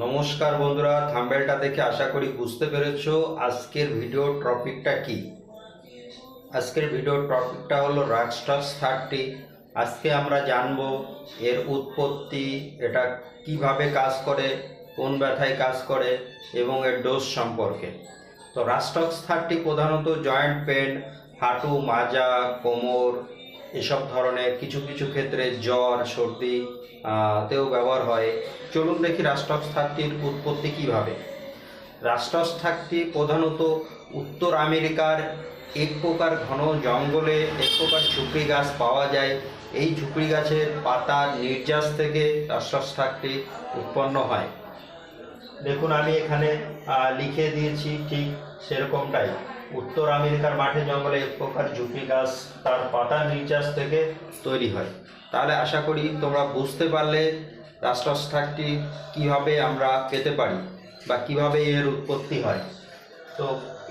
নমস্কার বন্ধুরা, থাম্বনেলটা দেখে আশা করি বুঝতে পেরেছো আজকের ভিডিও টপিকটা কি। আজকের ভিডিও টপিকটা হলো রাক্সটক্স 30। আজকে আমরা জানবো এর উৎপত্তি, এটা কিভাবে কাজ করে, কোন ব্যথায় কাজ করে এবং এর ডোজ সম্পর্কে। তো রাক্সটক্স 30 প্রধানত জয়েন্ট পেন, হাঁটু, মাজা, কোমর এসব ধরনের, কিছু কিছু ক্ষেত্রে জ্বর, সর্দি তেও ব্যবহার হয়। চলুন দেখি রাক্সটক্স 30 উৎপত্তি কিভাবে। রাক্সটক্স 30 প্রধানত উত্তর আমেরিকার এক প্রকার ঘন জঙ্গলে এক প্রকার ঝুপড়ি গাছ পাওয়া যায়। এই ঝুপড়ি গাছের পাতার নির্যাস থেকে রাক্সটক্স 30 উৎপন্ন হয়। দেখুন আমি এখানে লিখে দিয়েছি ঠিক সেরকমটাই। উত্তর আমেরিকার মাঠে জঙ্গলে এক প্রকার ঝুপড়ি গাছ তার পাতার নির্যাস থেকে তৈরি হয়। তাহলে আশা করি তোমরা বুঝতে পারলে রাক্সটক্স 30 কীভাবে আমরা পেতে পারি বা কিভাবে এর উৎপত্তি হয়। তো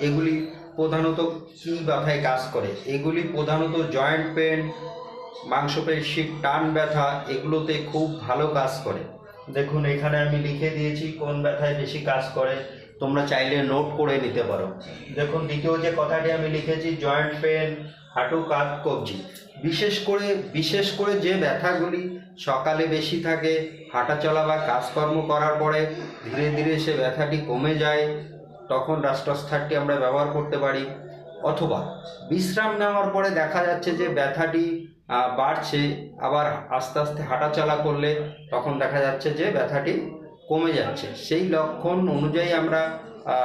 এগুলি প্রধানত কী ব্যথায় কাজ করে? এগুলি প্রধানত জয়েন্ট পেন, মাংসপেশির টান ব্যথা, এগুলোতে খুব ভালো কাজ করে। দেখুন এখানে আমি লিখে দিয়েছি কোন ব্যথায় বেশি কাজ করে, তোমরা চাইলে নোট করে নিতে পারো। দেখুন দ্বিতীয় যে কথাটি আমি লিখেছি জয়েন্ট পেন, হাঁটু, কাঁধ, কবজি। বিশেষ করে যে ব্যথাগুলি সকালে বেশি থাকে, হাঁটাচলা বা কাজকর্ম করার পরে ধীরে ধীরে সে ব্যথাটি কমে যায়, তখন রাক্সটক্স 30 আমরা ব্যবহার করতে পারি। অথবা বিশ্রাম নেওয়ার পরে দেখা যাচ্ছে যে ব্যথাটি বাড়ছে, আবার আস্তে আস্তে হাঁটাচলা করলে তখন দেখা যাচ্ছে যে ব্যথাটি কমে যাচ্ছে, সেই লক্ষণ অনুযায়ী আমরা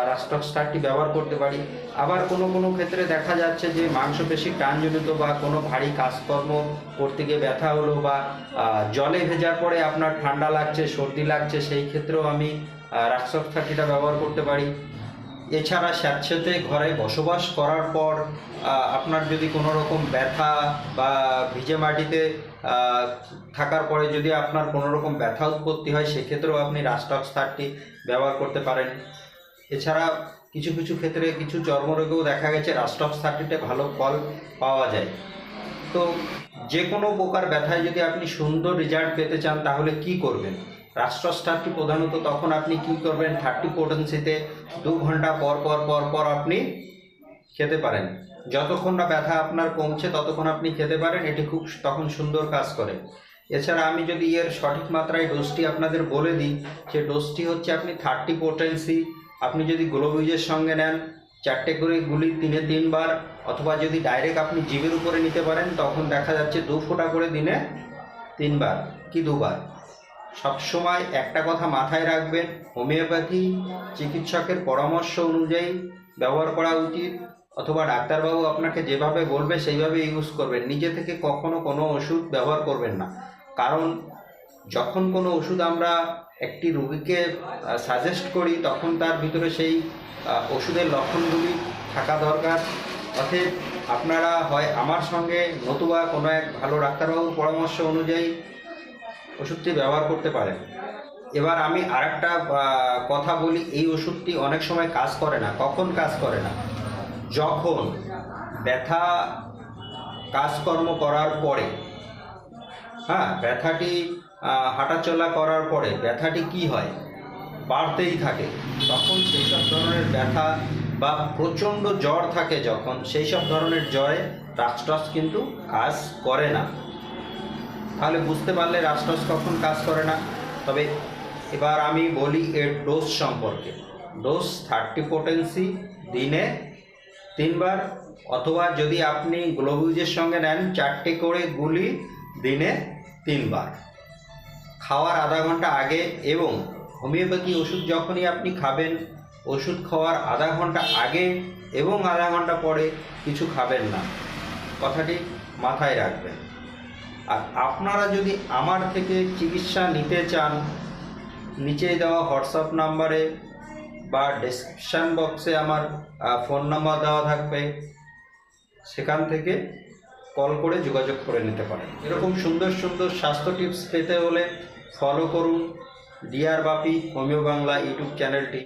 রাক্সটক্স 30 ব্যবহার করতে পারি। আবার কোনো কোনো ক্ষেত্রে দেখা যাচ্ছে যে মাংসপেশি টানজনিত বা কোনো ভারী কাজকর্ম করতে গিয়ে ব্যথা হলো, বা জলে ভেজার পরে আপনার ঠান্ডা লাগছে, সর্দি লাগছে, সেই ক্ষেত্রেও আমি রাক্সটক্স 30টা ব্যবহার করতে পারি। এছাড়া স্যাঁতসেঁতে ঘরে বসবাস করার পর আপনার যদি কোনো রকম ব্যথা বা ভিজে মাটিতে থাকার পরে যদি আপনার কোনো রকম ব্যথা উৎপত্তি হয়, সেক্ষেত্রেও আপনি রাক্সটক্স 30 ব্যবহার করতে পারেন। এছাড়া কিছু কিছু ক্ষেত্রে কিছু চর্মরোগেও দেখা গেছে রাক্সটক্স 30তে ভালো ফল পাওয়া যায়। তো যে কোনো প্রকার ব্যথায় যদি আপনি সুন্দর রেজাল্ট পেতে চান তাহলে কি করবেন? রাক্সটক্স 30 প্রধানত তখন আপনি কি করবেন, 30 পোটেন্সিতে 2 ঘন্টা পর পর পর পর আপনি খেতে পারেন। যতক্ষণ না ব্যথা আপনার কমছে ততক্ষণ আপনি খেতে পারেন, এটি খুব তখন সুন্দর কাজ করে। এছাড়া আমি যদি এর সঠিক মাত্রায় ডোজটি আপনাদের বলে দিই, সে ডোজটি হচ্ছে আপনি 30 পোটেন্সি আপনি যদি গ্লোবুইজের সঙ্গে নেন 4টে করে গুলি দিনে 3 বার, অথবা যদি ডাইরেক্ট আপনি জিভের উপরে নিতে পারেন তখন দেখা যাচ্ছে 2 ফোঁটা করে দিনে 3 বার কি 2 বার। সবসময় একটা কথা মাথায় রাখবেন, হোমিওপ্যাথি চিকিৎসকের পরামর্শ অনুযায়ী ব্যবহার করা উচিত, অথবা ডাক্তারবাবু আপনাকে যেভাবে বলবে সেইভাবে ইউজ করবেন। নিজে থেকে কখনো কোনো ওষুধ ব্যবহার করবেন না, কারণ যখন কোনো ওষুধ আমরা একটি রোগীকে সাজেস্ট করি তখন তার ভিতরে সেই ওষুধের লক্ষণগুলি থাকা দরকার। অতএব আপনারা হয় আমার সঙ্গে নতুবা কোনো এক ভালো ডাক্তারবাবুর পরামর্শ অনুযায়ী ওষুধটি ব্যবহার করতে পারেন। এবার আমি আরেকটা কথা বলি, এই ওষুধটি অনেক সময় কাজ করে না। কখন কাজ করে না? যখন ব্যথা কাজকর্ম করার পরে, ব্যথাটি হাঁটাচলা করার পরে ব্যথাটি কি হয়, বাড়তেই থাকে, তখন সেই সব ধরনের ব্যথা বা প্রচণ্ড জ্বর থাকে যখন, সেই সব ধরনের জ্বরে রাক্সটক্স কিন্তু কাজ করে না। তাহলে বুঝতে পারলে রাক্সটক্স কখন কাজ করে না। তবে এবার আমি বলি এর ডোজ সম্পর্কে। ডোজ 30 পোটেন্সি দিনে 3 বার, অথবা যদি আপনি গ্লোবুইজের সঙ্গে নেন 4টে করে গুলি দিনে 3 বার, খাওয়ার আধা ঘন্টা আগে। এবং হোমিওপ্যাথি ওষুধ যখনই আপনি খাবেন, ওষুধ খাওয়ার আধা ঘন্টা আগে এবং আধা ঘন্টা পরে কিছু খাবেন না, কথাটি মাথায় রাখবেন। আর আপনারা যদি আমার থেকে চিকিৎসা নিতে চান, নিচে দেওয়া হোয়াটসঅ্যাপ নাম্বারে বা ডেসক্রিপশান বক্সে আমার ফোন নাম্বার দেওয়া থাকবে, সেখান থেকে কল করে যোগাযোগ করে নিতে পারেন। এরকম সুন্দর সুন্দর স্বাস্থ্য টিপস পেতে হলে ফলো করুন ডিআর বাপি হোমিও বাংলা ইউটিউব চ্যানেলটি।